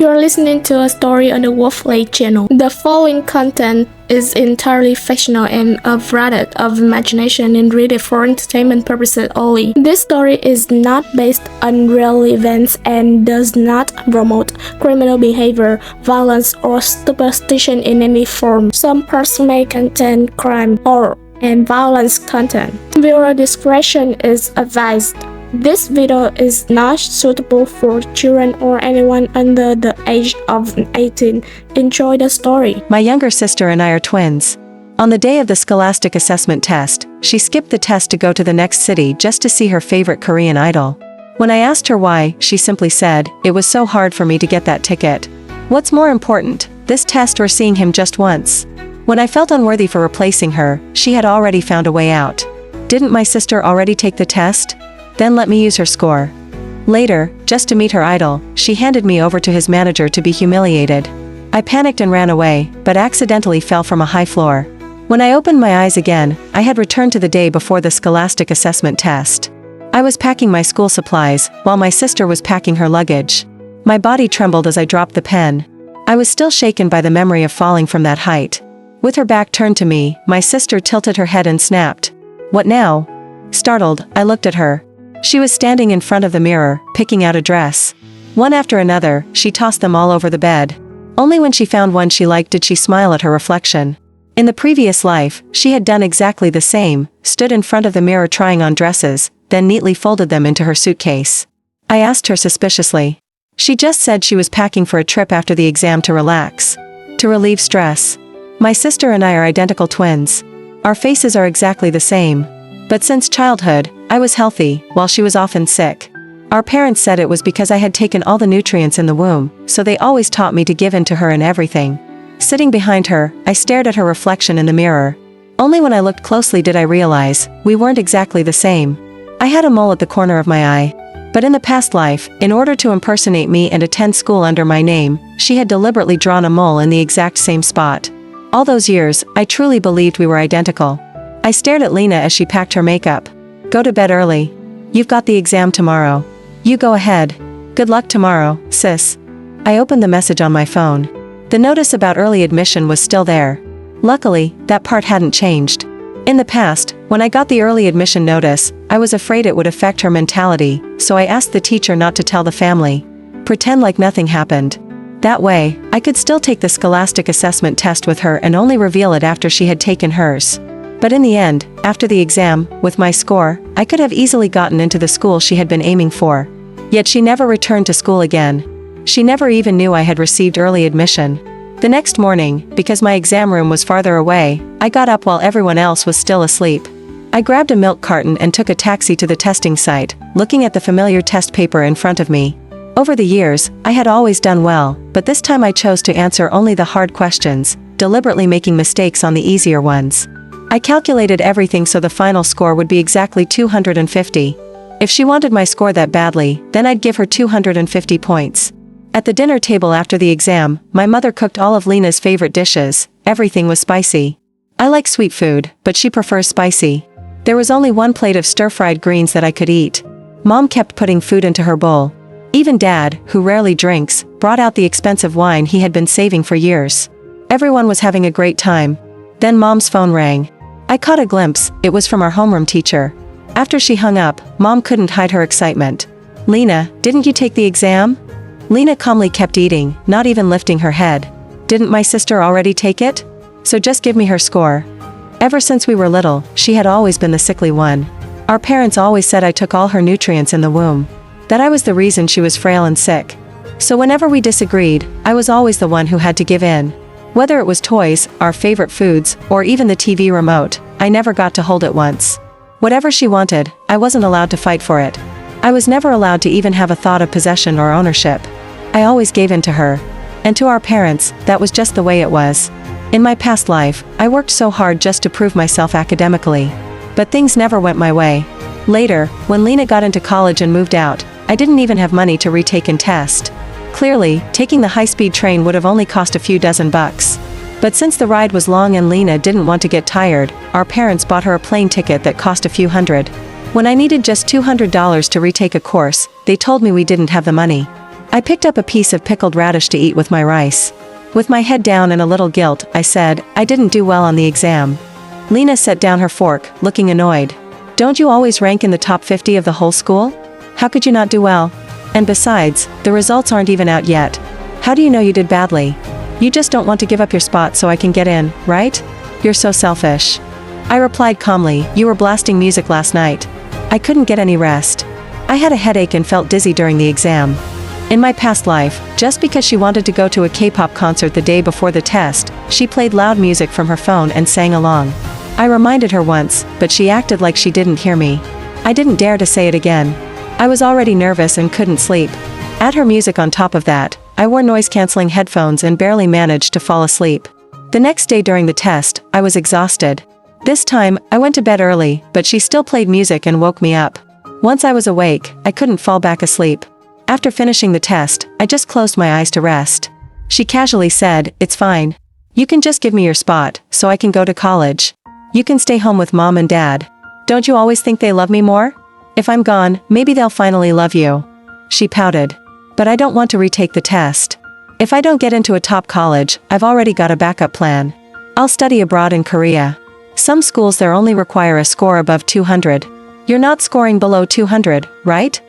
You're listening to a story on the Wolf Lake channel. The following content is entirely fictional and a product of imagination and read for entertainment purposes only. This story is not based on real events and does not promote criminal behavior, violence, or superstition in any form. Some parts may contain crime and violence content. Viewer discretion is advised. This video is not suitable for children or anyone under the age of 18. Enjoy the story. My younger sister and I are twins. On the day of the scholastic assessment test, she skipped the test to go to the next city just to see her favorite Korean idol. When I asked her why, she simply said, "It was so hard for me to get that ticket." What's more important, this test or seeing him just once? When I felt unworthy for replacing her, she had already found a way out. Didn't my sister already take the test? Then let me use her score. Later, just to meet her idol, she handed me over to his manager to be humiliated. I panicked and ran away, but accidentally fell from a high floor. When I opened my eyes again, I had returned to the day before the scholastic assessment test. I was packing my school supplies, while my sister was packing her luggage. My body trembled as I dropped the pen. I was still shaken by the memory of falling from that height. With her back turned to me, my sister tilted her head and snapped, "What now?" Startled, I looked at her. She was standing in front of the mirror, picking out a dress. One after another, she tossed them all over the bed. Only when she found one she liked did she smile at her reflection. In the previous life, she had done exactly the same, stood in front of the mirror trying on dresses, then neatly folded them into her suitcase. I asked her suspiciously. She just said she was packing for a trip after the exam to relax. To relieve stress. My sister and I are identical twins. Our faces are exactly the same. But since childhood, I was healthy, while she was often sick. Our parents said it was because I had taken all the nutrients in the womb, so they always taught me to give in to her in everything. Sitting behind her, I stared at her reflection in the mirror. Only when I looked closely did I realize, we weren't exactly the same. I had a mole at the corner of my eye. But in the past life, in order to impersonate me and attend school under my name, she had deliberately drawn a mole in the exact same spot. All those years, I truly believed we were identical. I stared at Lena as she packed her makeup. "Go to bed early. You've got the exam tomorrow. You go ahead. Good luck tomorrow, sis." I opened the message on my phone. The notice about early admission was still there. Luckily, that part hadn't changed. In the past, when I got the early admission notice, I was afraid it would affect her mentality, so I asked the teacher not to tell the family. Pretend like nothing happened. That way, I could still take the scholastic assessment test with her and only reveal it after she had taken hers. But in the end, after the exam, with my score, I could have easily gotten into the school she had been aiming for. Yet she never returned to school again. She never even knew I had received early admission. The next morning, because my exam room was farther away, I got up while everyone else was still asleep. I grabbed a milk carton and took a taxi to the testing site, looking at the familiar test paper in front of me. Over the years, I had always done well, but this time I chose to answer only the hard questions, deliberately making mistakes on the easier ones. I calculated everything so the final score would be exactly 250. If she wanted my score that badly, then I'd give her 250 points. At the dinner table after the exam, my mother cooked all of Lena's favorite dishes. Everything was spicy. I like sweet food, but she prefers spicy. There was only one plate of stir-fried greens that I could eat. Mom kept putting food into her bowl. Even Dad, who rarely drinks, brought out the expensive wine he had been saving for years. Everyone was having a great time. Then Mom's phone rang. I caught a glimpse, it was from our homeroom teacher. After she hung up, Mom couldn't hide her excitement. "Lena, didn't you take the exam?" Lena calmly kept eating, not even lifting her head. "Didn't my sister already take it? So just give me her score." Ever since we were little, she had always been the sickly one. Our parents always said I took all her nutrients in the womb. That I was the reason she was frail and sick. So whenever we disagreed, I was always the one who had to give in. Whether it was toys, our favorite foods, or even the TV remote, I never got to hold it once. Whatever she wanted, I wasn't allowed to fight for it. I was never allowed to even have a thought of possession or ownership. I always gave in to her. And to our parents, that was just the way it was. In my past life, I worked so hard just to prove myself academically. But things never went my way. Later, when Lena got into college and moved out, I didn't even have money to retake and test. Clearly, taking the high-speed train would have only cost a few dozen bucks. But since the ride was long and Lena didn't want to get tired, our parents bought her a plane ticket that cost a few hundred. When I needed just $200 to retake a course, they told me we didn't have the money. I picked up a piece of pickled radish to eat with my rice. With my head down and a little guilt, I said, I didn't do well on the exam. Lena set down her fork, looking annoyed. Don't you always rank in the top 50 of the whole school? How could you not do well? And besides, the results aren't even out yet. How do you know you did badly? You just don't want to give up your spot so I can get in, right? You're so selfish. I replied calmly, you were blasting music last night. I couldn't get any rest. I had a headache and felt dizzy during the exam. In my past life, just because she wanted to go to a K-pop concert the day before the test, she played loud music from her phone and sang along. I reminded her once, but she acted like she didn't hear me. I didn't dare to say it again. I was already nervous and couldn't sleep. Add her music on top of that, I wore noise-canceling headphones and barely managed to fall asleep. The next day during the test, I was exhausted. This time, I went to bed early, but she still played music and woke me up. Once I was awake, I couldn't fall back asleep. After finishing the test, I just closed my eyes to rest. She casually said, it's fine. You can just give me your spot, so I can go to college. You can stay home with mom and dad. Don't you always think they love me more? If I'm gone, maybe they'll finally love you. She pouted. But I don't want to retake the test. If I don't get into a top college, I've already got a backup plan. I'll study abroad in Korea. Some schools there only require a score above 200. You're not scoring below 200, right?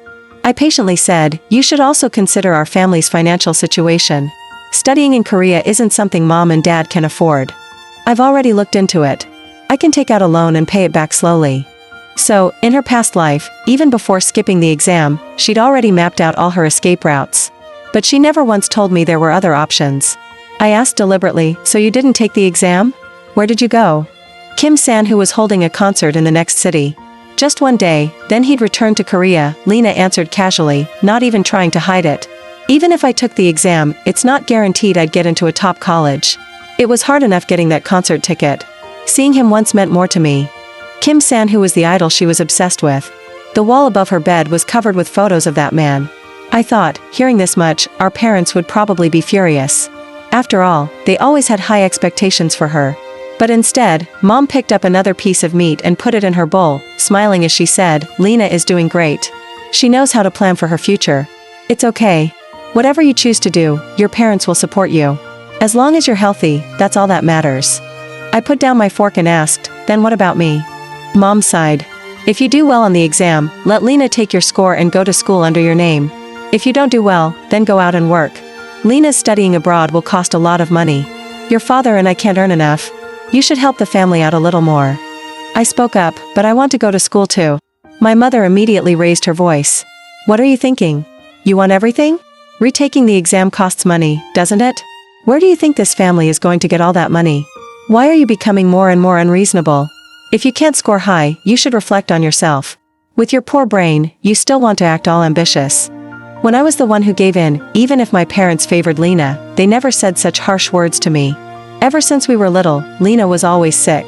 I patiently said, you should also consider our family's financial situation. Studying in Korea isn't something mom and dad can afford. I've already looked into it. I can take out a loan and pay it back slowly. So, in her past life, even before skipping the exam, she'd already mapped out all her escape routes. But she never once told me there were other options. I asked deliberately, so you didn't take the exam? Where did you go? Kim-san, who was holding a concert in the next city. Just one day, then he'd return to Korea, Lena answered casually, not even trying to hide it. Even if I took the exam, it's not guaranteed I'd get into a top college. It was hard enough getting that concert ticket. Seeing him once meant more to me. Kim-san, who was the idol she was obsessed with. The wall above her bed was covered with photos of that man. I thought, hearing this much, our parents would probably be furious. After all, they always had high expectations for her. But instead, mom picked up another piece of meat and put it in her bowl, smiling as she said, Lena is doing great. She knows how to plan for her future. It's okay. Whatever you choose to do, your parents will support you. As long as you're healthy, that's all that matters. I put down my fork and asked, then what about me? Mom sighed. If you do well on the exam, let Lena take your score and go to school under your name. If you don't do well, then go out and work. Lena's studying abroad will cost a lot of money. Your father and I can't earn enough. You should help the family out a little more. I spoke up, but I want to go to school too. My mother immediately raised her voice. What are you thinking? You want everything? Retaking the exam costs money, doesn't it? Where do you think this family is going to get all that money? Why are you becoming more and more unreasonable? If you can't score high, you should reflect on yourself. With your poor brain, you still want to act all ambitious. When I was the one who gave in, even if my parents favored Lena, they never said such harsh words to me. Ever since we were little, Lena was always sick.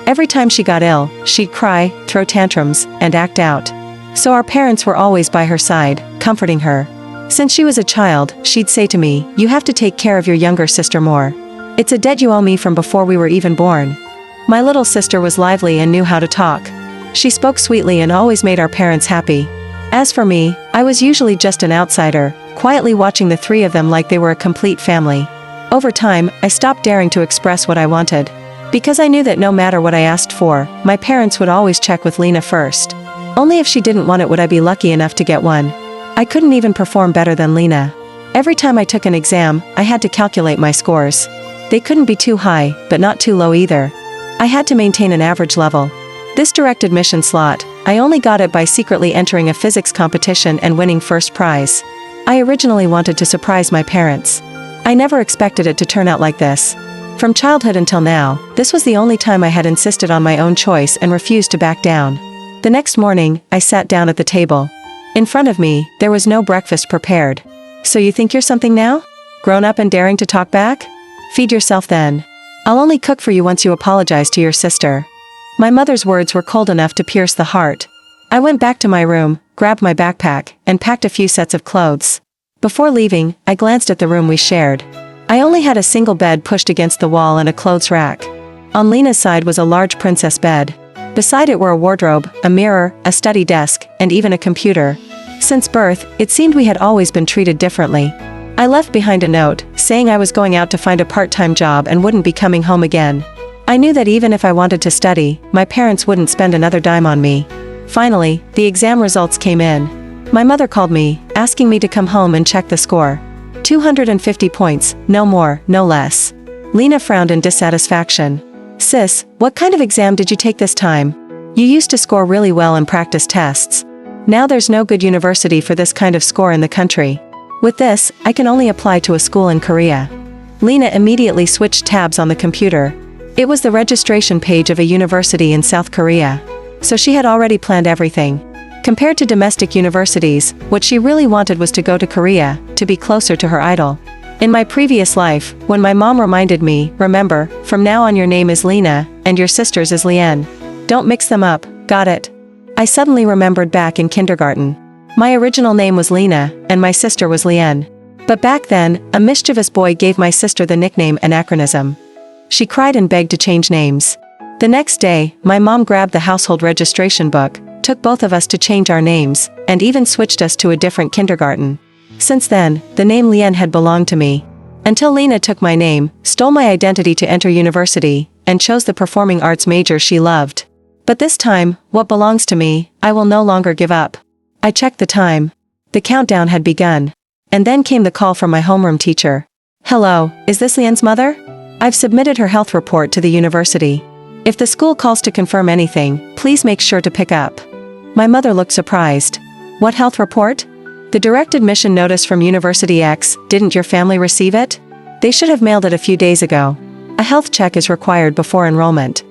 Every time she got ill, she'd cry, throw tantrums, and act out. So our parents were always by her side, comforting her. Since she was a child, she'd say to me, you have to take care of your younger sister more. It's a debt you owe me from before we were even born. My little sister was lively and knew how to talk. She spoke sweetly and always made our parents happy. As for me, I was usually just an outsider, quietly watching the three of them like they were a complete family. Over time, I stopped daring to express what I wanted. Because I knew that no matter what I asked for, my parents would always check with Lena first. Only if she didn't want it would I be lucky enough to get one. I couldn't even perform better than Lena. Every time I took an exam, I had to calculate my scores. They couldn't be too high, but not too low either. I had to maintain an average level. This direct admission slot, I only got it by secretly entering a physics competition and winning first prize. I originally wanted to surprise my parents. I never expected it to turn out like this. From childhood until now, this was the only time I had insisted on my own choice and refused to back down. The next morning, I sat down at the table. In front of me, there was no breakfast prepared. So you think you're something now? Grown up and daring to talk back? Feed yourself then. I'll only cook for you once you apologize to your sister. My mother's words were cold enough to pierce the heart. I went back to my room, grabbed my backpack, and packed a few sets of clothes. Before leaving, I glanced at the room we shared. I only had a single bed pushed against the wall and a clothes rack. On Lena's side was a large princess bed. Beside it were a wardrobe, a mirror, a study desk, and even a computer. Since birth, it seemed we had always been treated differently. I left behind a note, saying I was going out to find a part-time job and wouldn't be coming home again. I knew that even if I wanted to study, my parents wouldn't spend another dime on me. Finally, the exam results came in. My mother called me, asking me to come home and check the score. 250 points, no more, no less. Lena frowned in dissatisfaction. Sis, what kind of exam did you take this time? You used to score really well in practice tests. Now there's no good university for this kind of score in the country. With this, I can only apply to a school in Korea. Lena immediately switched tabs on the computer. It was the registration page of a university in South Korea. So she had already planned everything. Compared to domestic universities, what she really wanted was to go to Korea, to be closer to her idol. In my previous life, when my mom reminded me, remember, from now on your name is Lena, and your sister's is Lien. Don't mix them up, got it? I suddenly remembered back in kindergarten. My original name was Lena, and my sister was Lien. But back then, a mischievous boy gave my sister the nickname Anachronism. She cried and begged to change names. The next day, my mom grabbed the household registration book, took both of us to change our names, and even switched us to a different kindergarten. Since then, the name Lien had belonged to me. Until Lena took my name, stole my identity to enter university, and chose the performing arts major she loved. But this time, what belongs to me, I will no longer give up. I checked the time. The countdown had begun. And then came the call from my homeroom teacher. Hello, is this Lien's mother? I've submitted her health report to the university. If the school calls to confirm anything, please make sure to pick up. My mother looked surprised. What health report? The direct admission notice from University X, didn't your family receive it? They should have mailed it a few days ago. A health check is required before enrollment.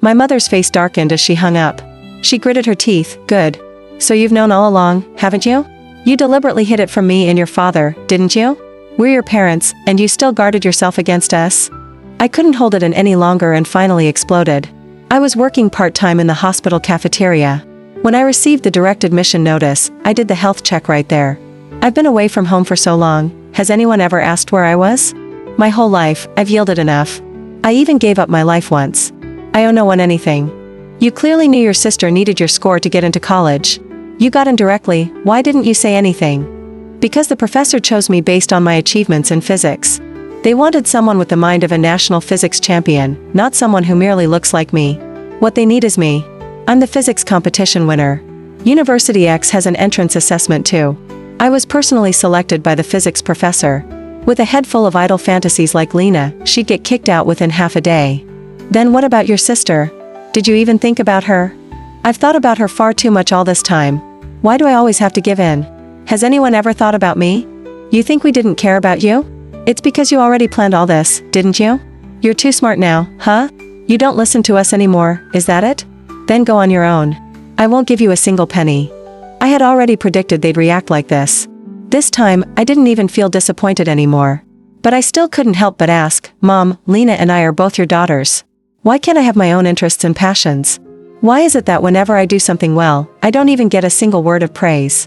My mother's face darkened as she hung up. She gritted her teeth, good. So you've known all along, haven't you? You deliberately hid it from me and your father, didn't you? We're your parents, and you still guarded yourself against us? I couldn't hold it in any longer and finally exploded. I was working part-time in the hospital cafeteria. When I received the direct admission notice, I did the health check right there. I've been away from home for so long, has anyone ever asked where I was? My whole life, I've yielded enough. I even gave up my life once. I owe no one anything. You clearly knew your sister needed your score to get into college. You got in directly, why didn't you say anything? Because the professor chose me based on my achievements in physics. They wanted someone with the mind of a national physics champion, not someone who merely looks like me. What they need is me. I'm the physics competition winner. University X has an entrance assessment too. I was personally selected by the physics professor. With a head full of idle fantasies like Lena, she'd get kicked out within half a day. Then what about your sister? Did you even think about her? I've thought about her far too much all this time. Why do I always have to give in? Has anyone ever thought about me? You think we didn't care about you? It's because you already planned all this, didn't you? You're too smart now, huh? You don't listen to us anymore, is that it? Then go on your own. I won't give you a single penny. I had already predicted they'd react like this. This time, I didn't even feel disappointed anymore. But I still couldn't help but ask, Mom, Lena and I are both your daughters. Why can't I have my own interests and passions? Why is it that whenever I do something well, I don't even get a single word of praise?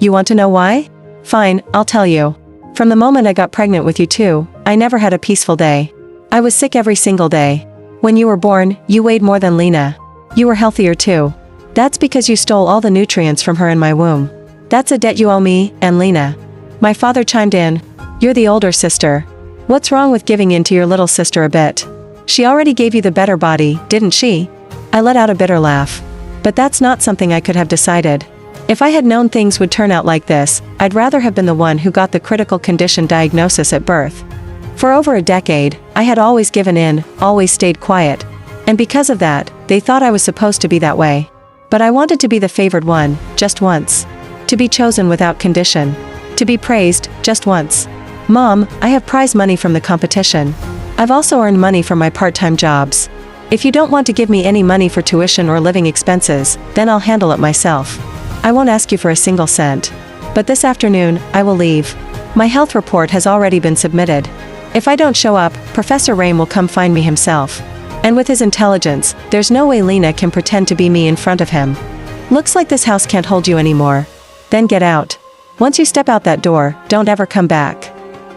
You want to know why? Fine, I'll tell you. From the moment I got pregnant with you two, I never had a peaceful day. I was sick every single day. When you were born, you weighed more than Lena. You were healthier too. That's because you stole all the nutrients from her in my womb. That's a debt you owe me, and Lena. My father chimed in. You're the older sister. What's wrong with giving in to your little sister a bit? She already gave you the better body, didn't she? I let out a bitter laugh. But that's not something I could have decided. If I had known things would turn out like this, I'd rather have been the one who got the critical condition diagnosis at birth. For over a decade, I had always given in, always stayed quiet. And because of that, they thought I was supposed to be that way. But I wanted to be the favored one, just once. To be chosen without condition. To be praised, just once. Mom, I have prize money from the competition. I've also earned money from my part-time jobs. If you don't want to give me any money for tuition or living expenses, then I'll handle it myself. I won't ask you for a single cent. But this afternoon, I will leave. My health report has already been submitted. If I don't show up, Professor Raim will come find me himself. And with his intelligence, there's no way Lena can pretend to be me in front of him. Looks like this house can't hold you anymore. Then get out. Once you step out that door, don't ever come back.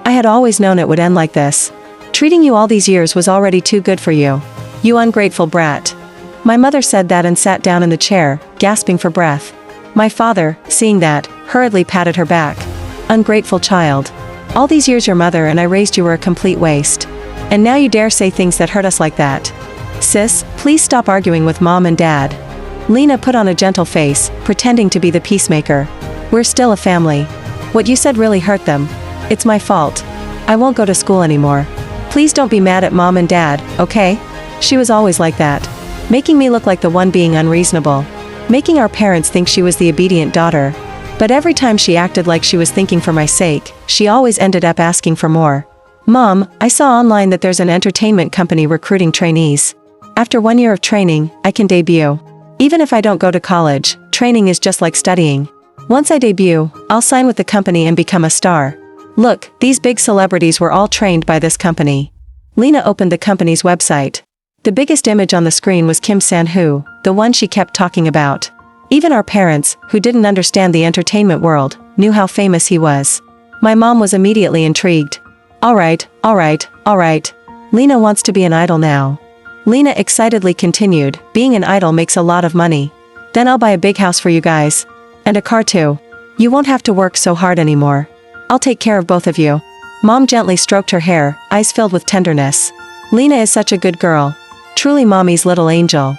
I had always known it would end like this. Treating you all these years was already too good for you. You ungrateful brat. My mother said that and sat down in the chair, gasping for breath. My father, seeing that, hurriedly patted her back. Ungrateful child. All these years your mother and I raised you were a complete waste. And now you dare say things that hurt us like that. Sis, please stop arguing with mom and dad. Lena put on a gentle face, pretending to be the peacemaker. We're still a family. What you said really hurt them. It's my fault. I won't go to school anymore. Please don't be mad at mom and dad, okay? She was always like that. Making me look like the one being unreasonable. Making our parents think she was the obedient daughter. But every time she acted like she was thinking for my sake, she always ended up asking for more. Mom, I saw online that there's an entertainment company recruiting trainees. After 1 year of training, I can debut. Even if I don't go to college, training is just like studying. Once I debut, I'll sign with the company and become a star. Look, these big celebrities were all trained by this company. Lena opened the company's website. The biggest image on the screen was Kim San-hoo, the one she kept talking about. Even our parents, who didn't understand the entertainment world, knew how famous he was. My mom was immediately intrigued. Alright. Lena wants to be an idol now. Lena excitedly continued, being an idol makes a lot of money. Then I'll buy a big house for you guys. And a car too. You won't have to work so hard anymore. I'll take care of both of you. Mom gently stroked her hair, eyes filled with tenderness. Lena is such a good girl. Truly mommy's little angel.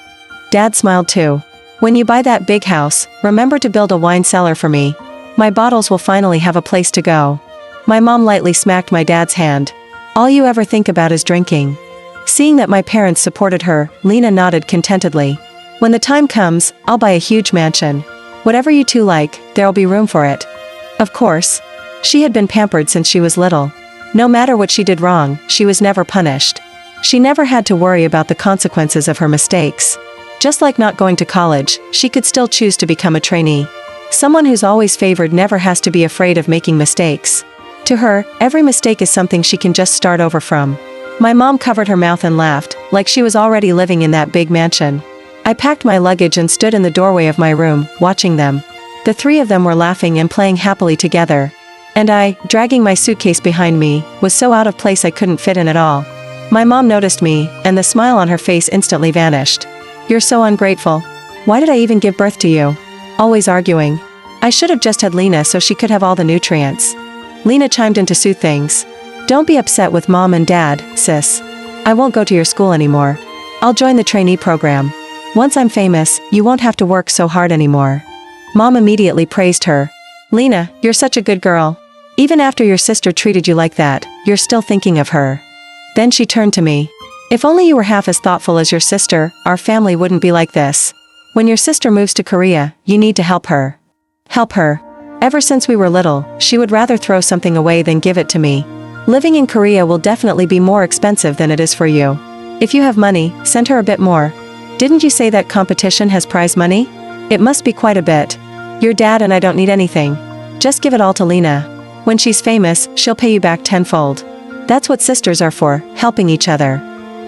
Dad smiled too. When you buy that big house, remember to build a wine cellar for me. My bottles will finally have a place to go. My mom lightly smacked my dad's hand. All you ever think about is drinking. Seeing that my parents supported her, Lena nodded contentedly. When the time comes, I'll buy a huge mansion. Whatever you two like, there'll be room for it. Of course. She had been pampered since she was little. No matter what she did wrong, she was never punished. She never had to worry about the consequences of her mistakes. Just like not going to college, she could still choose to become a trainee. Someone who's always favored never has to be afraid of making mistakes. To her, every mistake is something she can just start over from. My mom covered her mouth and laughed, like she was already living in that big mansion. I packed my luggage and stood in the doorway of my room, watching them. The three of them were laughing and playing happily together. And I, dragging my suitcase behind me, was so out of place I couldn't fit in at all. My mom noticed me, and the smile on her face instantly vanished. You're so ungrateful. Why did I even give birth to you? Always arguing. I should have just had Lena so she could have all the nutrients. Lena chimed in to soothe things. Don't be upset with mom and dad, sis. I won't go to your school anymore. I'll join the trainee program. Once I'm famous, you won't have to work so hard anymore. Mom immediately praised her. Lena, you're such a good girl. Even after your sister treated you like that, you're still thinking of her. Then she turned to me. If only you were half as thoughtful as your sister, our family wouldn't be like this. When your sister moves to Korea, you need to help her. Help her. Ever since we were little, she would rather throw something away than give it to me. Living in Korea will definitely be more expensive than it is for you. If you have money, send her a bit more. Didn't you say that competition has prize money? It must be quite a bit. Your dad and I don't need anything. Just give it all to Lena. When she's famous, she'll pay you back tenfold. That's what sisters are for, helping each other.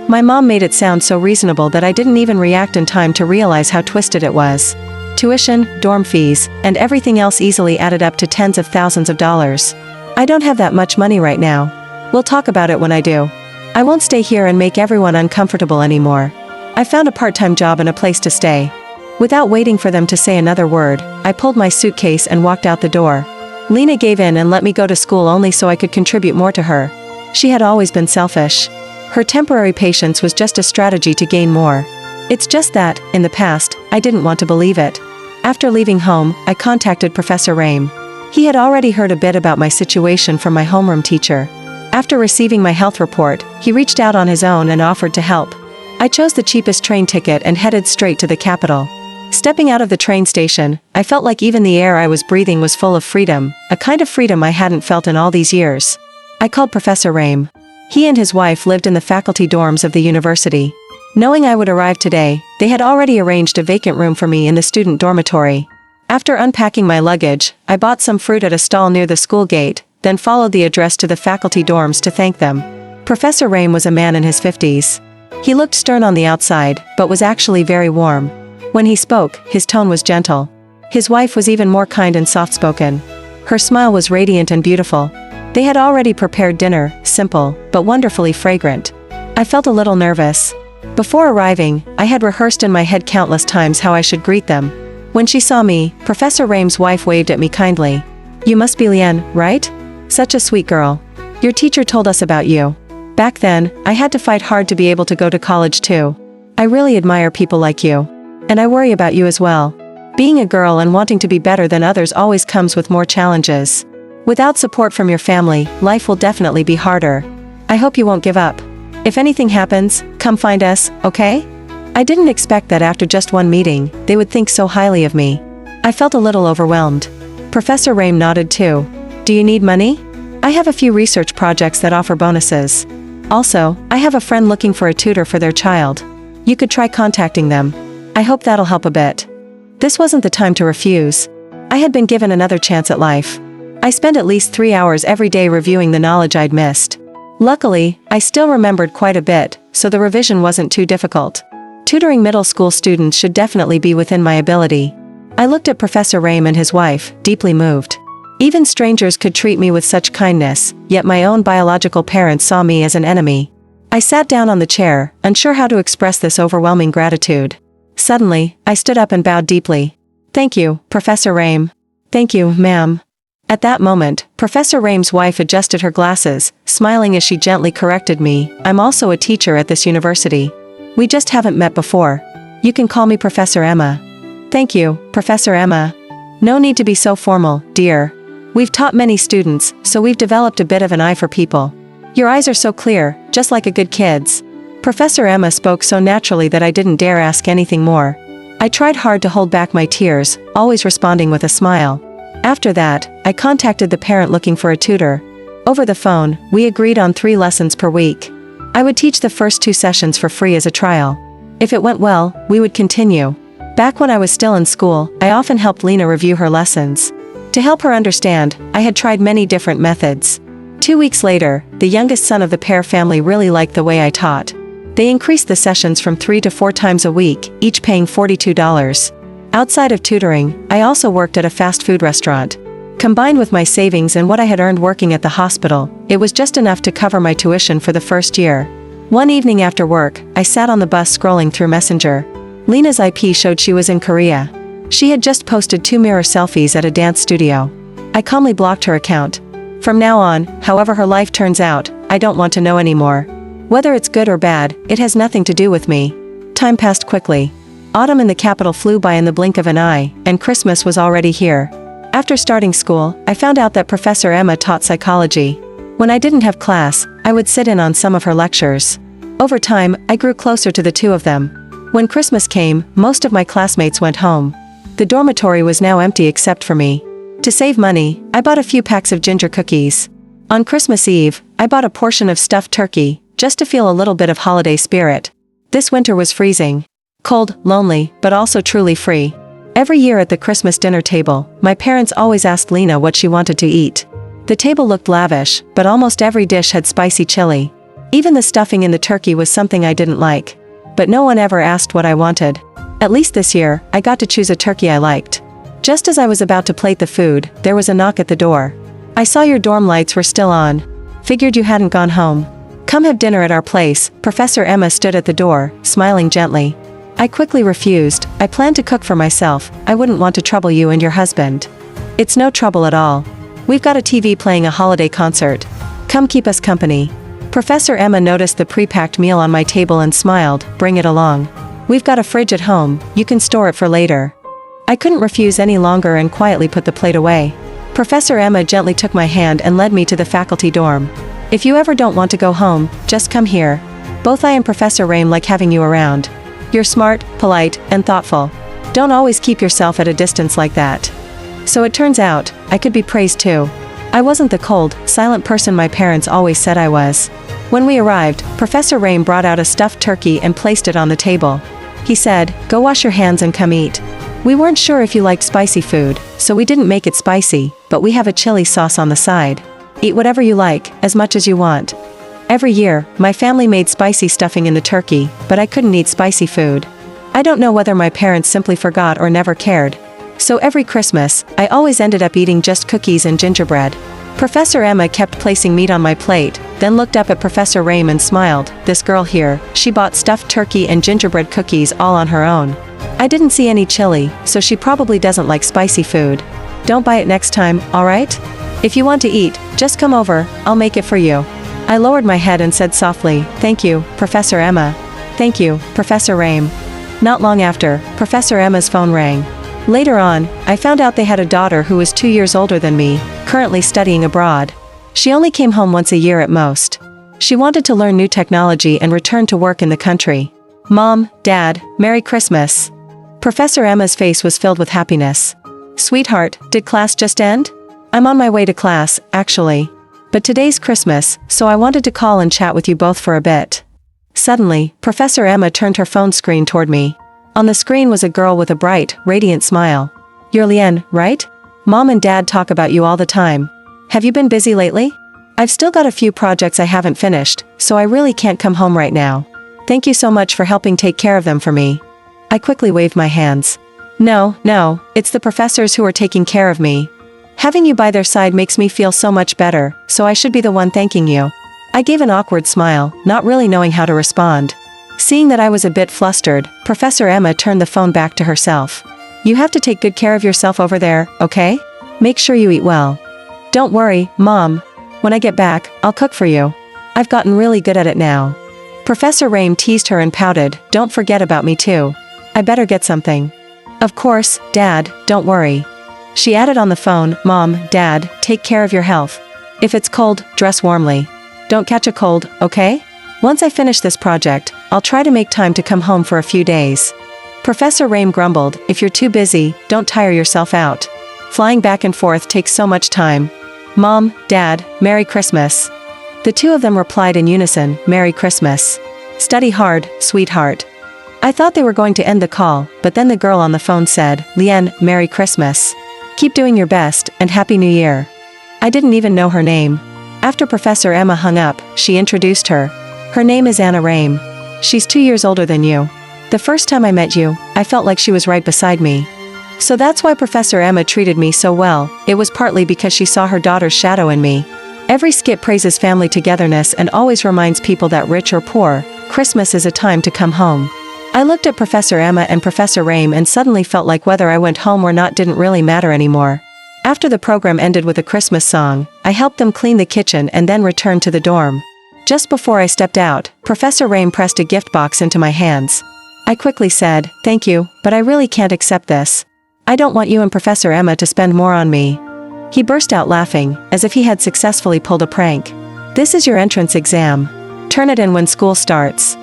My mom made it sound so reasonable that I didn't even react in time to realize how twisted it was. Tuition, dorm fees, and everything else easily added up to tens of thousands of dollars. I don't have that much money right now. We'll talk about it when I do. I won't stay here and make everyone uncomfortable anymore. I found a part-time job and a place to stay. Without waiting for them to say another word, I pulled my suitcase and walked out the door. Lena gave in and let me go to school only so I could contribute more to her. She had always been selfish. Her temporary patience was just a strategy to gain more. It's just that, in the past, I didn't want to believe it. After leaving home, I contacted Professor Rame. He had already heard a bit about my situation from my homeroom teacher. After receiving my health report, he reached out on his own and offered to help. I chose the cheapest train ticket and headed straight to the capital. Stepping out of the train station, I felt like even the air I was breathing was full of freedom, a kind of freedom I hadn't felt in all these years. I called Professor Rame. He and his wife lived in the faculty dorms of the university. Knowing I would arrive today, they had already arranged a vacant room for me in the student dormitory. After unpacking my luggage, I bought some fruit at a stall near the school gate, then followed the address to the faculty dorms to thank them. Professor Rame was a man in his 50s. He looked stern on the outside, but was actually very warm. When he spoke, his tone was gentle. His wife was even more kind and soft-spoken. Her smile was radiant and beautiful. They had already prepared dinner, simple, but wonderfully fragrant. I felt a little nervous. Before arriving, I had rehearsed in my head countless times how I should greet them. When she saw me, Professor Rame's wife waved at me kindly. "You must be Lian, right? Such a sweet girl. Your teacher told us about you. Back then, I had to fight hard to be able to go to college too. I really admire people like you. And I worry about you as well. Being a girl and wanting to be better than others always comes with more challenges. Without support from your family, life will definitely be harder. I hope you won't give up. If anything happens, come find us, okay?" I didn't expect that after just one meeting, they would think so highly of me. I felt a little overwhelmed. Professor Rame nodded too. "Do you need money? I have a few research projects that offer bonuses. Also, I have a friend looking for a tutor for their child. You could try contacting them. I hope that'll help a bit." This wasn't the time to refuse. I had been given another chance at life. I spent at least 3 hours every day reviewing the knowledge I'd missed. Luckily, I still remembered quite a bit, so the revision wasn't too difficult. Tutoring middle school students should definitely be within my ability. I looked at Professor Rame and his wife, deeply moved. Even strangers could treat me with such kindness, yet my own biological parents saw me as an enemy. I sat down on the chair, unsure how to express this overwhelming gratitude. Suddenly, I stood up and bowed deeply. "Thank you, Professor Rame." "Thank you, ma'am." At that moment, Professor Rame's wife adjusted her glasses, smiling as she gently corrected me. "I'm also a teacher at this university. We just haven't met before. You can call me Professor Emma." "Thank you, Professor Emma. No need to be so formal, dear. We've taught many students, so we've developed a bit of an eye for people. Your eyes are so clear, just like a good kid's." Professor Emma spoke so naturally that I didn't dare ask anything more. I tried hard to hold back my tears, always responding with a smile. After that, I contacted the parent looking for a tutor. Over the phone, we agreed on 3 lessons per week. I would teach the first 2 sessions for free as a trial. If it went well, we would continue. Back when I was still in school, I often helped Lena review her lessons. To help her understand, I had tried many different methods. 2 weeks later, the youngest son of the pair family really liked the way I taught. They increased the sessions from 3 to 4 times a week, each paying $42. Outside of tutoring, I also worked at a fast food restaurant. Combined with my savings and what I had earned working at the hospital, it was just enough to cover my tuition for the first year. One evening after work, I sat on the bus scrolling through Messenger. Lena's IP showed she was in Korea. She had just posted 2 mirror selfies at a dance studio. I calmly blocked her account. From now on, however her life turns out, I don't want to know anymore. Whether it's good or bad, it has nothing to do with me. Time passed quickly. Autumn in the capital flew by in the blink of an eye, and Christmas was already here. After starting school, I found out that Professor Emma taught psychology. When I didn't have class, I would sit in on some of her lectures. Over time, I grew closer to the two of them. When Christmas came, most of my classmates went home. The dormitory was now empty except for me. To save money, I bought a few packs of ginger cookies. On Christmas Eve, I bought a portion of stuffed turkey, just to feel a little bit of holiday spirit. This winter was freezing. Cold, lonely, but also truly free. Every year at the Christmas dinner table, my parents always asked Lena what she wanted to eat. The table looked lavish, but almost every dish had spicy chili. Even the stuffing in the turkey was something I didn't like. But no one ever asked what I wanted. At least this year, I got to choose a turkey I liked. Just as I was about to plate the food, there was a knock at the door. "I saw your dorm lights were still on. Figured you hadn't gone home. Come have dinner at our place." Professor Emma stood at the door, smiling gently. I quickly refused. I planned to cook for myself. I wouldn't want to trouble you and your husband. "It's no trouble at all. We've got a TV playing a holiday concert. Come keep us company." Professor Emma noticed the pre-packed meal on my table and smiled. "Bring it along. We've got a fridge at home, you can store it for later." I couldn't refuse any longer and quietly put the plate away. Professor Emma gently took my hand and led me to the faculty dorm. "If you ever don't want to go home, just come here. Both I and Professor Rame like having you around. You're smart, polite, and thoughtful. Don't always keep yourself at a distance like that." So it turns out, I could be praised too. I wasn't the cold, silent person my parents always said I was. When we arrived, Professor Rame brought out a stuffed turkey and placed it on the table. He said, "Go wash your hands and come eat. We weren't sure if you liked spicy food, so we didn't make it spicy, but we have a chili sauce on the side. Eat whatever you like, as much as you want." Every year, my family made spicy stuffing in the turkey, but I couldn't eat spicy food. I don't know whether my parents simply forgot or never cared. So every Christmas, I always ended up eating just cookies and gingerbread. Professor Emma kept placing meat on my plate, then looked up at Professor Rame and smiled. "This girl here, she bought stuffed turkey and gingerbread cookies all on her own." I didn't see any chili, so she probably doesn't like spicy food. Don't buy it next time, alright? If you want to eat, just come over, I'll make it for you. I lowered my head and said softly, thank you, Professor Emma. Thank you, Professor Rame. Not long after, Professor Emma's phone rang. Later on, I found out they had a daughter who was 2 years older than me, currently studying abroad. She only came home once a year at most. She wanted to learn new technology and return to work in the country. Mom, Dad, Merry Christmas. Professor Emma's face was filled with happiness. Sweetheart, did class just end? I'm on my way to class, actually. But today's Christmas, so I wanted to call and chat with you both for a bit. Suddenly, Professor Emma turned her phone screen toward me. On the screen was a girl with a bright, radiant smile. You're Liane, right? Mom and Dad talk about you all the time. Have you been busy lately? I've still got a few projects I haven't finished, so I really can't come home right now. Thank you so much for helping take care of them for me. I quickly waved my hands. No, it's the professors who are taking care of me. Having you by their side makes me feel so much better, so I should be the one thanking you. I gave an awkward smile, not really knowing how to respond. Seeing that I was a bit flustered, Professor Emma turned the phone back to herself. You have to take good care of yourself over there, okay? Make sure you eat well. Don't worry, Mom. When I get back, I'll cook for you. I've gotten really good at it now. Professor Rame teased her and pouted, don't forget about me too. I better get something. Of course, Dad, don't worry. She added on the phone, Mom, Dad, take care of your health. If it's cold, dress warmly. Don't catch a cold, okay? Once I finish this project, I'll try to make time to come home for a few days. Professor Rame grumbled, if you're too busy, don't tire yourself out. Flying back and forth takes so much time. Mom, Dad, Merry Christmas. The two of them replied in unison, Merry Christmas. Study hard, sweetheart. I thought they were going to end the call, but then the girl on the phone said, Liane, Merry Christmas. Keep doing your best, and Happy New Year. I didn't even know her name. After Professor Emma hung up, she introduced her. Her name is Anna Rame. She's 2 years older than you. The first time I met you, I felt like she was right beside me. So that's why Professor Emma treated me so well. It was partly because she saw her daughter's shadow in me. Every skit praises family togetherness and always reminds people that rich or poor, Christmas is a time to come home. I looked at Professor Emma and Professor Rame and suddenly felt like whether I went home or not didn't really matter anymore. After the program ended with a Christmas song, I helped them clean the kitchen and then returned to the dorm. Just before I stepped out, Professor Rame pressed a gift box into my hands. I quickly said, thank you, but I really can't accept this. I don't want you and Professor Emma to spend more on me. He burst out laughing, as if he had successfully pulled a prank. This is your entrance exam. Turn it in when school starts.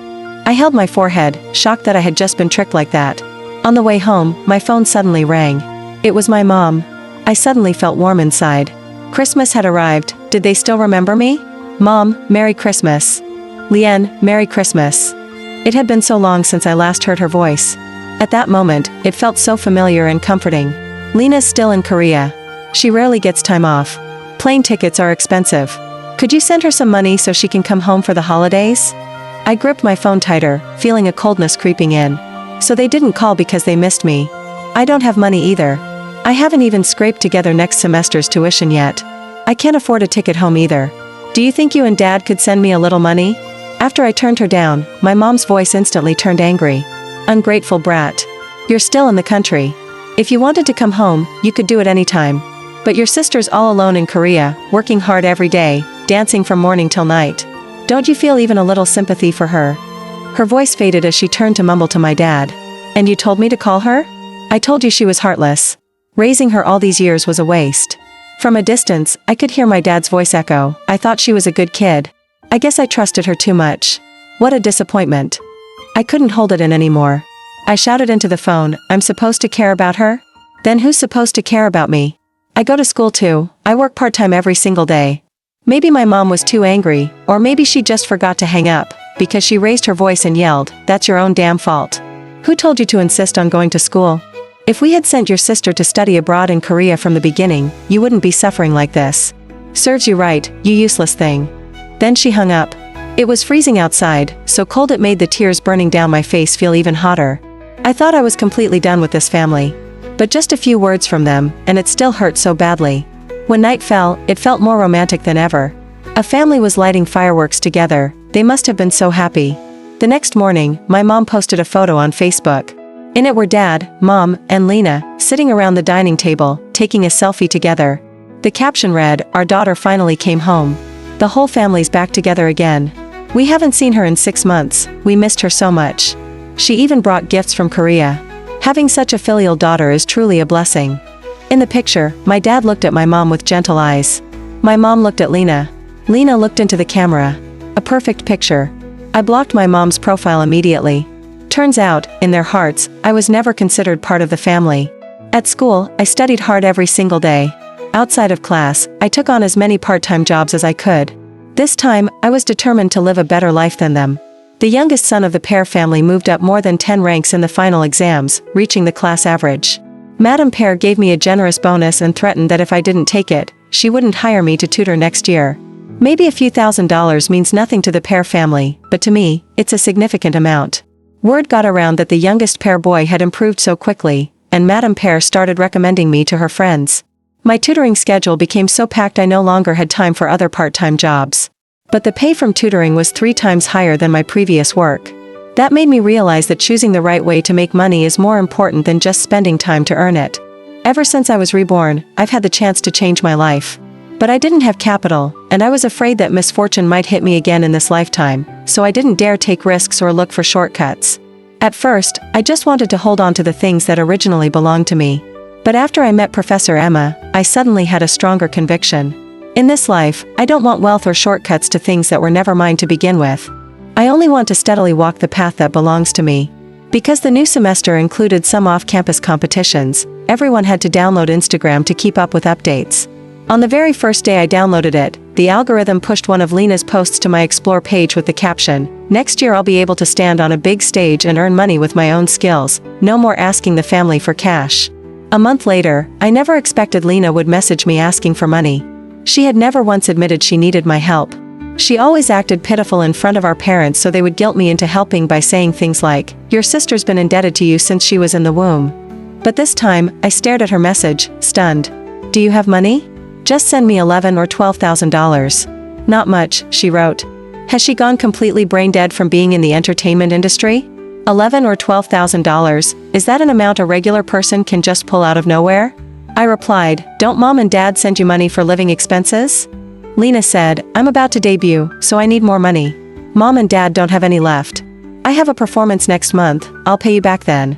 I held my forehead, shocked that I had just been tricked like that. On the way home, my phone suddenly rang. It was my mom. I suddenly felt warm inside. Christmas had arrived. Did they still remember me? Mom, Merry Christmas. Liane, Merry Christmas. It had been so long since I last heard her voice. At that moment, it felt so familiar and comforting. Lena's still in Korea. She rarely gets time off. Plane tickets are expensive. Could you send her some money so she can come home for the holidays? I gripped my phone tighter, feeling a coldness creeping in. So they didn't call because they missed me. I don't have money either. I haven't even scraped together next semester's tuition yet. I can't afford a ticket home either. Do you think you and Dad could send me a little money? After I turned her down, my mom's voice instantly turned angry. Ungrateful brat. You're still in the country. If you wanted to come home, you could do it anytime. But your sister's all alone in Korea, working hard every day, dancing from morning till night. Don't you feel even a little sympathy for her? Her voice faded as she turned to mumble to my dad. And you told me to call her? I told you she was heartless. Raising her all these years was a waste. From a distance, I could hear my dad's voice echo. I thought she was a good kid. I guess I trusted her too much. What a disappointment. I couldn't hold it in anymore. I shouted into the phone, I'm supposed to care about her? Then who's supposed to care about me? I go to school too. I work part-time every single day. Maybe my mom was too angry, or maybe she just forgot to hang up, because she raised her voice and yelled, that's your own damn fault. Who told you to insist on going to school? If we had sent your sister to study abroad in Korea from the beginning, you wouldn't be suffering like this. Serves you right, you useless thing. Then she hung up. It was freezing outside, so cold it made the tears burning down my face feel even hotter. I thought I was completely done with this family. But just a few words from them, and it still hurt so badly. When night fell, it felt more romantic than ever. A family was lighting fireworks together. They must have been so happy. The next morning, my mom posted a photo on Facebook. In it were Dad, Mom, and Lena, sitting around the dining table, taking a selfie together. The caption read, "Our daughter finally came home. The whole family's back together again. We haven't seen her in 6 months, we missed her so much. She even brought gifts from Korea. Having such a filial daughter is truly a blessing." In the picture, my dad looked at my mom with gentle eyes. My mom looked at Lena. Lena looked into the camera. A perfect picture. I blocked my mom's profile immediately. Turns out, in their hearts, I was never considered part of the family. At school, I studied hard every single day. Outside of class, I took on as many part-time jobs as I could. This time, I was determined to live a better life than them. The youngest son of the Pear family moved up more than 10 ranks in the final exams, reaching the class average. Madame Pear gave me a generous bonus and threatened that if I didn't take it, she wouldn't hire me to tutor next year. Maybe a few $1,000s means nothing to the Pear family, but to me, it's a significant amount. Word got around that the youngest Pear boy had improved so quickly, and Madame Pear started recommending me to her friends. My tutoring schedule became so packed I no longer had time for other part-time jobs. But the pay from tutoring was 3 times higher than my previous work. That made me realize that choosing the right way to make money is more important than just spending time to earn it. Ever since I was reborn, I've had the chance to change my life. But I didn't have capital, and I was afraid that misfortune might hit me again in this lifetime, so I didn't dare take risks or look for shortcuts. At first, I just wanted to hold on to the things that originally belonged to me. But after I met Professor Emma, I suddenly had a stronger conviction. In this life, I don't want wealth or shortcuts to things that were never mine to begin with. I only want to steadily walk the path that belongs to me. Because the new semester included some off-campus competitions, everyone had to download Instagram to keep up with updates. On the very first day I downloaded it, the algorithm pushed one of Lena's posts to my Explore page with the caption, "Next year I'll be able to stand on a big stage and earn money with my own skills, no more asking the family for cash." A month later, I never expected Lena would message me asking for money. She had never once admitted she needed my help. She always acted pitiful in front of our parents so they would guilt me into helping by saying things like, "Your sister's been indebted to you since she was in the womb." But this time, I stared at her message, stunned. "Do you have money? Just send me $11,000 or $12,000. "Not much," she wrote. Has she gone completely brain dead from being in the entertainment industry? $11,000 or $12,000, is that an amount a regular person can just pull out of nowhere? I replied, "Don't Mom and Dad send you money for living expenses?" Lena said, "I'm about to debut, so I need more money. Mom and Dad don't have any left. I have a performance next month, I'll pay you back then."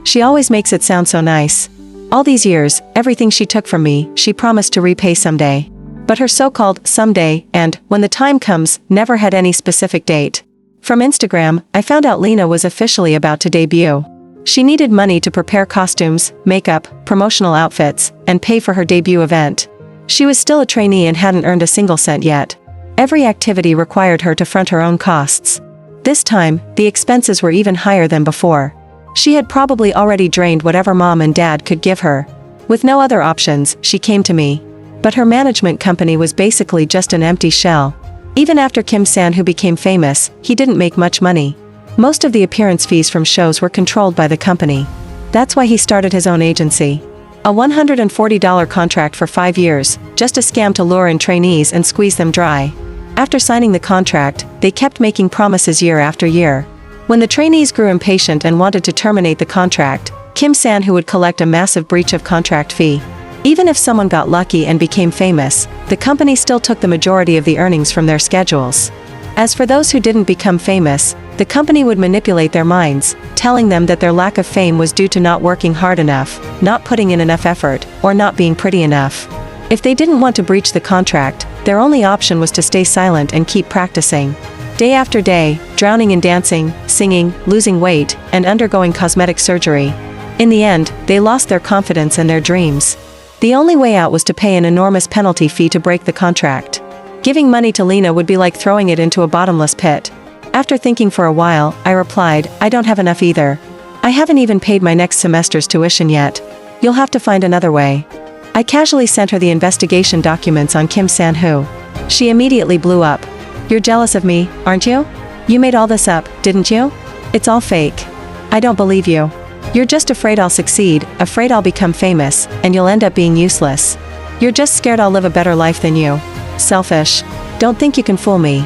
She always makes it sound so nice. All these years, everything she took from me, she promised to repay someday. But her so-called someday and when the time comes never had any specific date. From Instagram, I found out Lena was officially about to debut. She needed money to prepare costumes, makeup, promotional outfits, and pay for her debut event. She was still a trainee and hadn't earned a single cent yet. Every activity required her to front her own costs. This time, the expenses were even higher than before. She had probably already drained whatever Mom and Dad could give her. With no other options, she came to me. But her management company was basically just an empty shell. Even after Kim San, who became famous, he didn't make much money. Most of the appearance fees from shows were controlled by the company. That's why he started his own agency. A $140 contract for 5 years, just a scam to lure in trainees and squeeze them dry. After signing the contract, they kept making promises year after year. When the trainees grew impatient and wanted to terminate the contract, Kim San who would collect a massive breach of contract fee. Even if someone got lucky and became famous, the company still took the majority of the earnings from their schedules. As for those who didn't become famous, the company would manipulate their minds, telling them that their lack of fame was due to not working hard enough, not putting in enough effort, or not being pretty enough. If they didn't want to breach the contract, their only option was to stay silent and keep practicing. Day after day, drowning in dancing, singing, losing weight, and undergoing cosmetic surgery. In the end, they lost their confidence and their dreams. The only way out was to pay an enormous penalty fee to break the contract. Giving money to Lena would be like throwing it into a bottomless pit. After thinking for a while, I replied, "I don't have enough either. I haven't even paid my next semester's tuition yet. You'll have to find another way." I casually sent her the investigation documents on Kim San-hoo. She immediately blew up. "You're jealous of me, aren't you? You made all this up, didn't you? It's all fake. I don't believe you. You're just afraid I'll succeed, afraid I'll become famous, and you'll end up being useless. You're just scared I'll live a better life than you. Selfish. Don't think you can fool me."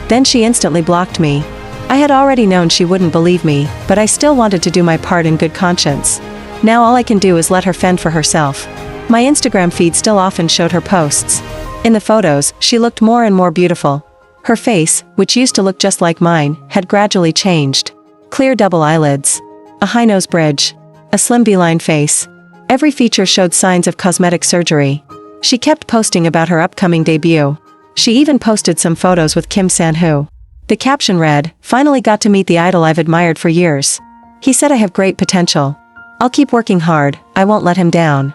Then she instantly blocked me. I had already known she wouldn't believe me, but I still wanted to do my part in good conscience. Now all I can do is let her fend for herself. My Instagram feed still often showed her posts. In the photos, she looked more and more beautiful. Her face, which used to look just like mine, had gradually changed. Clear double eyelids. A high nose bridge. A slim beeline face. Every feature showed signs of cosmetic surgery. She kept posting about her upcoming debut. She even posted some photos with Kim San-hoo. The caption read, "Finally got to meet the idol I've admired for years. He said I have great potential. I'll keep working hard, I won't let him down."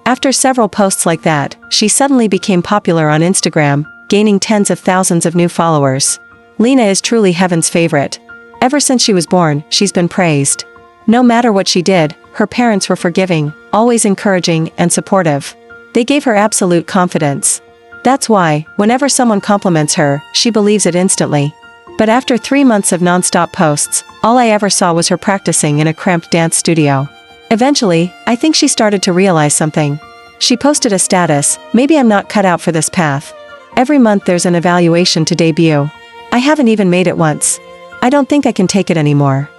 After several posts like that, she suddenly became popular on Instagram, gaining tens of thousands of new followers. Lena is truly heaven's favorite. Ever since she was born, she's been praised. No matter what she did, her parents were forgiving, always encouraging and supportive. They gave her absolute confidence. That's why, whenever someone compliments her, she believes it instantly. But after 3 months of non-stop posts, all I ever saw was her practicing in a cramped dance studio. Eventually, I think she started to realize something. She posted a status, "Maybe I'm not cut out for this path. Every month there's an evaluation to debut. I haven't even made it once. I don't think I can take it anymore."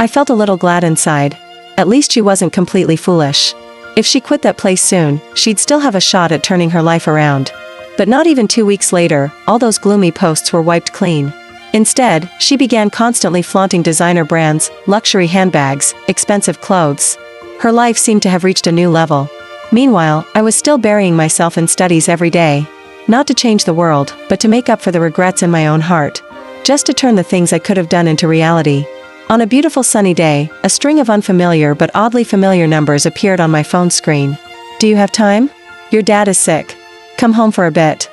I felt a little glad inside. At least she wasn't completely foolish. If she quit that place soon, she'd still have a shot at turning her life around. But not even 2 weeks later, all those gloomy posts were wiped clean. Instead, she began constantly flaunting designer brands, luxury handbags, expensive clothes. Her life seemed to have reached a new level. Meanwhile, I was still burying myself in studies every day. Not to change the world, but to make up for the regrets in my own heart. Just to turn the things I could have done into reality. On a beautiful sunny day, a string of unfamiliar but oddly familiar numbers appeared on my phone screen. "Do you have time? Your dad is sick. Come home for a bit."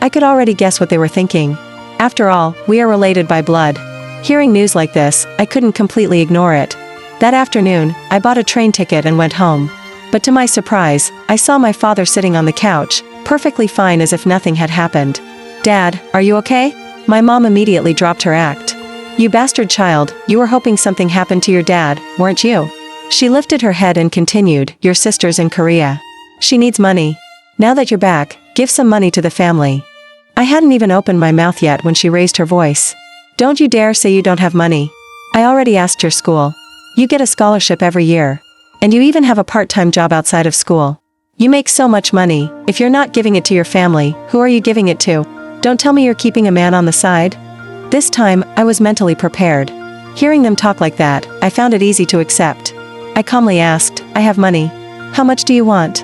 I could already guess what they were thinking. After all, we are related by blood. Hearing news like this, I couldn't completely ignore it. That afternoon, I bought a train ticket and went home. But to my surprise, I saw my father sitting on the couch, perfectly fine as if nothing had happened. "Dad, are you okay?" My mom immediately dropped her act. "You bastard child, you were hoping something happened to your dad, weren't you?" She lifted her head and continued, "Your sister's in Korea. She needs money. Now that you're back, give some money to the family." I hadn't even opened my mouth yet when she raised her voice. "Don't you dare say you don't have money. I already asked your school. You get a scholarship every year. And you even have a part-time job outside of school. You make so much money, if you're not giving it to your family, who are you giving it to? Don't tell me you're keeping a man on the side." This time, I was mentally prepared. Hearing them talk like that, I found it easy to accept. I calmly asked, "I have money. How much do you want?"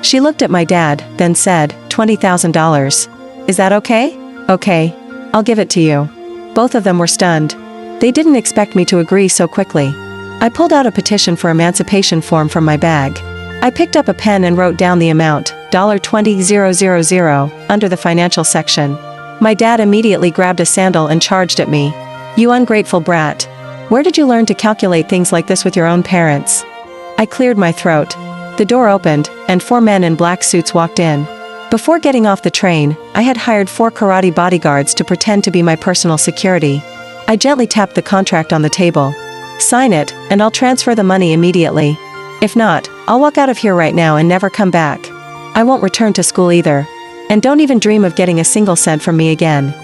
She looked at my dad, then said, $20,000. "Is that okay?" "Okay. I'll give it to you." Both of them were stunned. They didn't expect me to agree so quickly. I pulled out a petition for emancipation form from my bag. I picked up a pen and wrote down the amount, $20,000, under the financial section. My dad immediately grabbed a sandal and charged at me. "You ungrateful brat. Where did you learn to calculate things like this with your own parents?" I cleared my throat. The door opened, and 4 men in black suits walked in. Before getting off the train, I had hired 4 karate bodyguards to pretend to be my personal security. I gently tapped the contract on the table. "Sign it, and I'll transfer the money immediately. If not, I'll walk out of here right now and never come back. I won't return to school either. And don't even dream of getting a single cent from me again."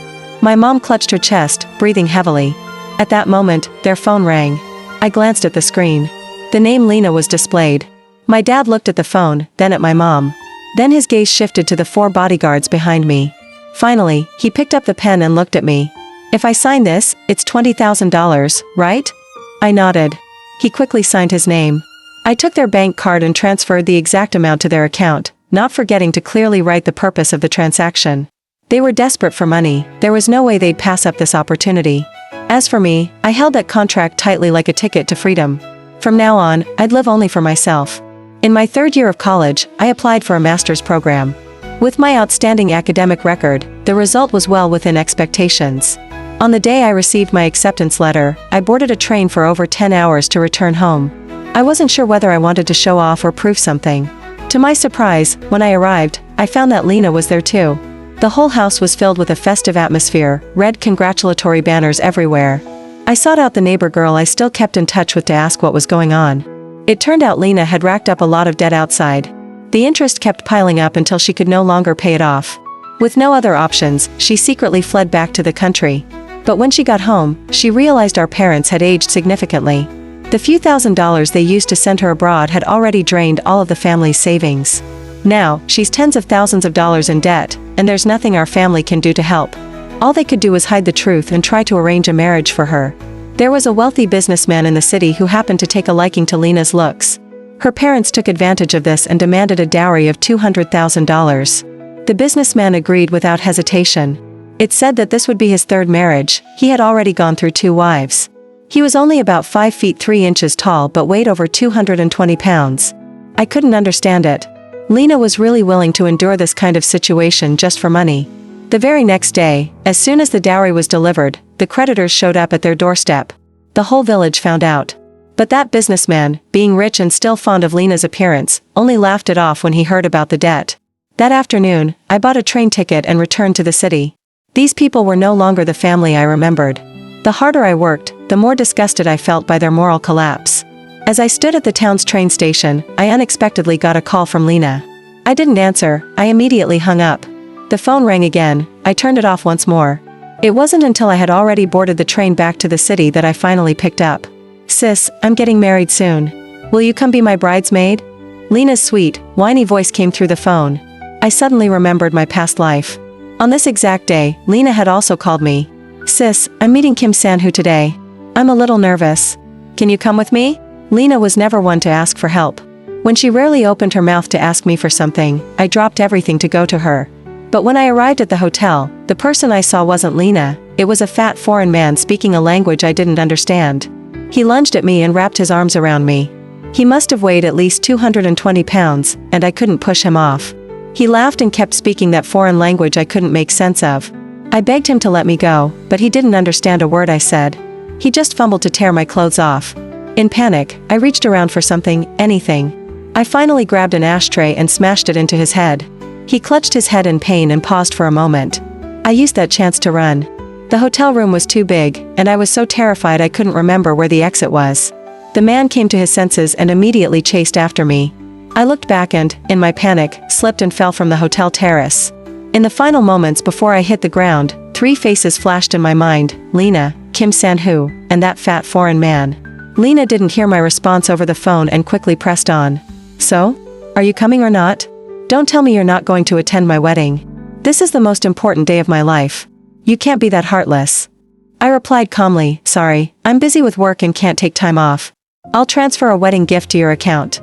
My mom clutched her chest, breathing heavily. At that moment, their phone rang. I glanced at the screen. The name Lena was displayed. My dad looked at the phone, then at my mom. Then his gaze shifted to the 4 bodyguards behind me. Finally, he picked up the pen and looked at me. "If I sign this, it's $20,000, right?" I nodded. He quickly signed his name. I took their bank card and transferred the exact amount to their account, not forgetting to clearly write the purpose of the transaction. They were desperate for money, there was no way they'd pass up this opportunity. As for me, I held that contract tightly like a ticket to freedom. From now on, I'd live only for myself. In my 3rd year of college, I applied for a master's program. With my outstanding academic record, the result was well within expectations. On the day I received my acceptance letter, I boarded a train for over 10 hours to return home. I wasn't sure whether I wanted to show off or prove something. To my surprise, when I arrived, I found that Lena was there too. The whole house was filled with a festive atmosphere, red congratulatory banners everywhere. I sought out the neighbor girl I still kept in touch with to ask what was going on. It turned out Lena had racked up a lot of debt outside. The interest kept piling up until she could no longer pay it off. With no other options, she secretly fled back to the country. But when she got home, she realized our parents had aged significantly. The few $1,000s they used to send her abroad had already drained all of the family's savings. Now, she's tens of thousands of dollars in debt, and there's nothing our family can do to help. All they could do was hide the truth and try to arrange a marriage for her. There was a wealthy businessman in the city who happened to take a liking to Lena's looks. Her parents took advantage of this and demanded a dowry of $200,000. The businessman agreed without hesitation. It said that this would be his third marriage. He had already gone through 2 wives. He was only about 5 feet 3 inches tall but weighed over 220 pounds. I couldn't understand it. Lena was really willing to endure this kind of situation just for money. The very next day, as soon as the dowry was delivered, the creditors showed up at their doorstep. The whole village found out. But that businessman, being rich and still fond of Lena's appearance, only laughed it off when he heard about the debt. That afternoon, I bought a train ticket and returned to the city. These people were no longer the family I remembered. The harder I worked, the more disgusted I felt by their moral collapse. As I stood at the town's train station, I unexpectedly got a call from Lena. I didn't answer, I immediately hung up. The phone rang again, I turned it off once more. It wasn't until I had already boarded the train back to the city that I finally picked up. "Sis, I'm getting married soon. Will you come be my bridesmaid?" Lena's sweet, whiny voice came through the phone. I suddenly remembered my past life. On this exact day, Lena had also called me. "Sis, I'm meeting Kim San-hoo today. I'm a little nervous. Can you come with me?" Lena was never one to ask for help. When she rarely opened her mouth to ask me for something, I dropped everything to go to her. But when I arrived at the hotel, the person I saw wasn't Lena, it was a fat foreign man speaking a language I didn't understand. He lunged at me and wrapped his arms around me. He must have weighed at least 220 pounds, and I couldn't push him off. He laughed and kept speaking that foreign language I couldn't make sense of. I begged him to let me go, but he didn't understand a word I said. He just fumbled to tear my clothes off. In panic, I reached around for something, anything. I finally grabbed an ashtray and smashed it into his head. He clutched his head in pain and paused for a moment. I used that chance to run. The hotel room was too big, and I was so terrified I couldn't remember where the exit was. The man came to his senses and immediately chased after me. I looked back and, in my panic, slipped and fell from the hotel terrace. In the final moments before I hit the ground, 3 faces flashed in my mind: Lena, Kim San-hoo, and that fat foreign man. Lena didn't hear my response over the phone and quickly pressed on. "So? Are you coming or not? Don't tell me you're not going to attend my wedding. This is the most important day of my life. You can't be that heartless." I replied calmly, "Sorry, I'm busy with work and can't take time off. I'll transfer a wedding gift to your account."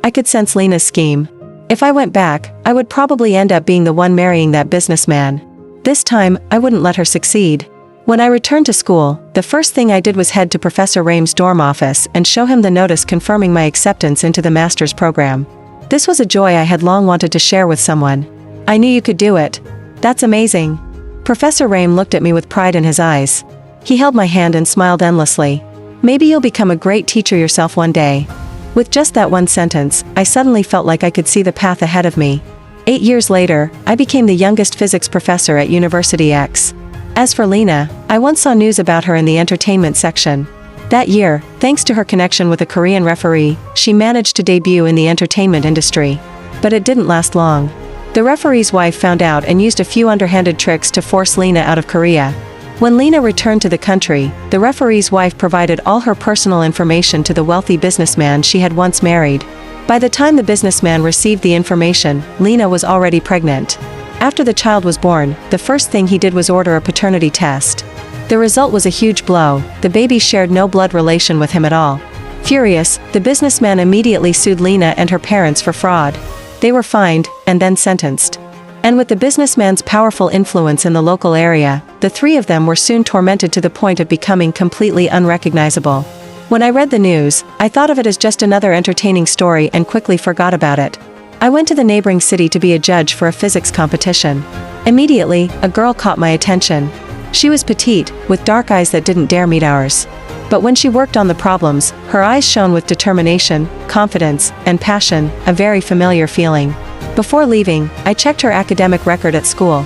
I could sense Lena's scheme. If I went back, I would probably end up being the one marrying that businessman. This time, I wouldn't let her succeed. When I returned to school, the first thing I did was head to Professor Rame's dorm office and show him the notice confirming my acceptance into the master's program. This was a joy I had long wanted to share with someone. "I knew you could do it. That's amazing." Professor Rame looked at me with pride in his eyes. He held my hand and smiled endlessly. "Maybe you'll become a great teacher yourself one day." With just that one sentence, I suddenly felt like I could see the path ahead of me. 8 years later, I became the youngest physics professor at University X. As for Lena, I once saw news about her in the entertainment section. That year, thanks to her connection with a Korean referee, she managed to debut in the entertainment industry. But it didn't last long. The referee's wife found out and used a few underhanded tricks to force Lena out of Korea. When Lena returned to the country, the referee's wife provided all her personal information to the wealthy businessman she had once married. By the time the businessman received the information, Lena was already pregnant. After the child was born, the first thing he did was order a paternity test. The result was a huge blow: the baby shared no blood relation with him at all. Furious, the businessman immediately sued Lena and her parents for fraud. They were fined, and then sentenced. And with the businessman's powerful influence in the local area, the 3 of them were soon tormented to the point of becoming completely unrecognizable. When I read the news, I thought of it as just another entertaining story and quickly forgot about it. I went to the neighboring city to be a judge for a physics competition. Immediately, a girl caught my attention. She was petite, with dark eyes that didn't dare meet ours. But when she worked on the problems, her eyes shone with determination, confidence, and passion, a very familiar feeling. Before leaving, I checked her academic record at school.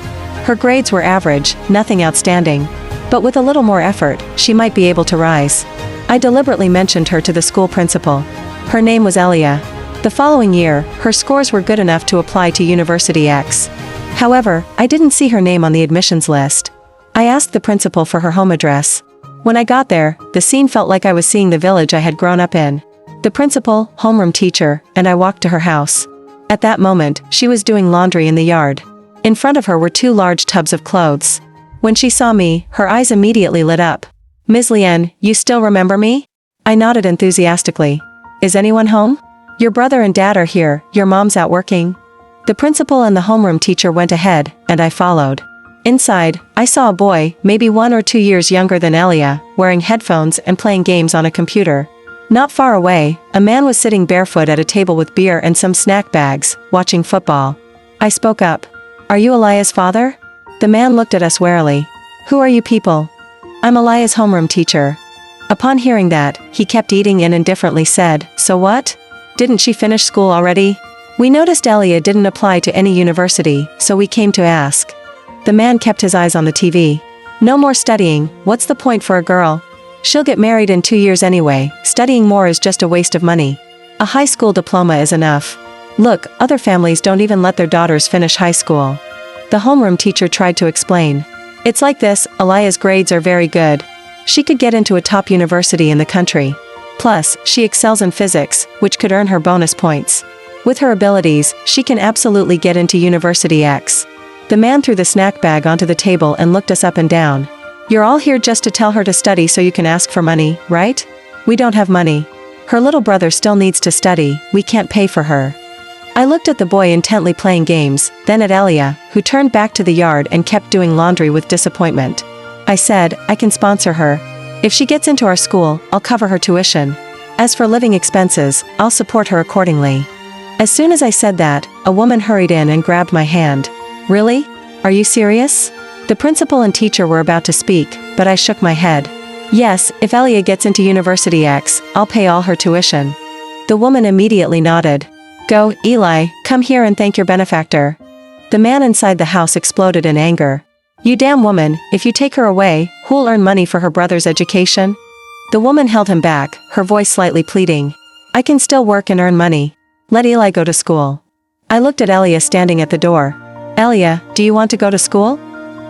Her grades were average, nothing outstanding. But with a little more effort, she might be able to rise. I deliberately mentioned her to the school principal. Her name was Elia. The following year, her scores were good enough to apply to University X. However, I didn't see her name on the admissions list. I asked the principal for her home address. When I got there, the scene felt like I was seeing the village I had grown up in. The principal, homeroom teacher, and I walked to her house. At that moment, she was doing laundry in the yard. In front of her were 2 large tubs of clothes. When she saw me, her eyes immediately lit up. "Ms. Lien, you still remember me?" I nodded enthusiastically. "Is anyone home? Your brother and dad are here, your mom's out working." The principal and the homeroom teacher went ahead, and I followed. Inside, I saw a boy, maybe 1 or 2 years younger than Elia, wearing headphones and playing games on a computer. Not far away, a man was sitting barefoot at a table with beer and some snack bags, watching football. I spoke up. "Are you Elia's father?" The man looked at us warily. "Who are you people?" "I'm Elia's homeroom teacher." Upon hearing that, he kept eating and indifferently said, "So what? Didn't she finish school already?" We noticed Elia didn't apply to any university, so we came to ask. The man kept his eyes on the TV. "No more studying, what's the point for a girl? She'll get married in 2 years anyway, studying more is just a waste of money. A high school diploma is enough. Look, other families don't even let their daughters finish high school." The homeroom teacher tried to explain. "It's like this, Elia's grades are very good. She could get into a top university in the country. Plus, she excels in physics, which could earn her bonus points. With her abilities, she can absolutely get into University X." The man threw the snack bag onto the table and looked us up and down. "You're all here just to tell her to study so you can ask for money, right? We don't have money. Her little brother still needs to study, we can't pay for her." I looked at the boy intently playing games, then at Elia, who turned back to the yard and kept doing laundry with disappointment. I said, "I can sponsor her. If she gets into our school, I'll cover her tuition. As for living expenses, I'll support her accordingly." As soon as I said that, a woman hurried in and grabbed my hand. "Really? Are you serious?" The principal and teacher were about to speak, but I shook my head. "Yes, if Elia gets into University X, I'll pay all her tuition." The woman immediately nodded. "Go, Eli, come here and thank your benefactor." The man inside the house exploded in anger. "You damn woman, if you take her away, who'll earn money for her brother's education?" The woman held him back, her voice slightly pleading. "I can still work and earn money. Let Eli go to school." I looked at Elia standing at the door. "Elia, do you want to go to school?"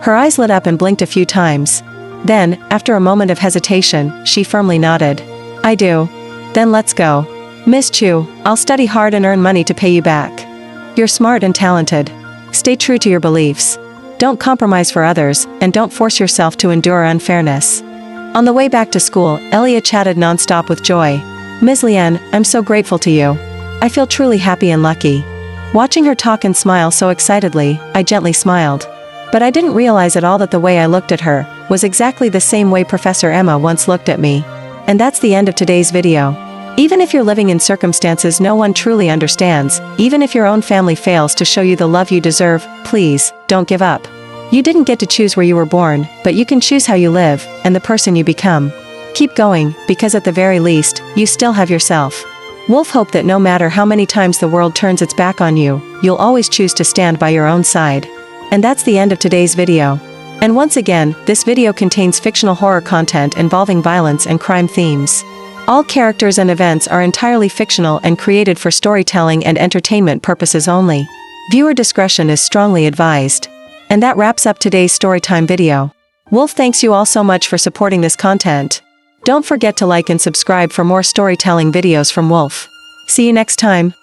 Her eyes lit up and blinked a few times. Then, after a moment of hesitation, she firmly nodded. "I do." "Then let's go. Miss Chu, I'll study hard and earn money to pay you back. You're smart and talented. Stay true to your beliefs. Don't compromise for others, and don't force yourself to endure unfairness." On the way back to school, Elia chatted nonstop with joy. "Ms. Lien, I'm so grateful to you. I feel truly happy and lucky." Watching her talk and smile so excitedly, I gently smiled. But I didn't realize at all that the way I looked at her was exactly the same way Professor Emma once looked at me. And that's the end of today's video. Even if you're living in circumstances no one truly understands, even if your own family fails to show you the love you deserve, please, don't give up. You didn't get to choose where you were born, but you can choose how you live, and the person you become. Keep going, because at the very least, you still have yourself. Wolf hoped that no matter how many times the world turns its back on you, you'll always choose to stand by your own side. And that's the end of today's video. And once again, this video contains fictional horror content involving violence and crime themes. All characters and events are entirely fictional and created for storytelling and entertainment purposes only. Viewer discretion is strongly advised. And that wraps up today's storytime video. Wolf thanks you all so much for supporting this content. Don't forget to like and subscribe for more storytelling videos from Wolf. See you next time.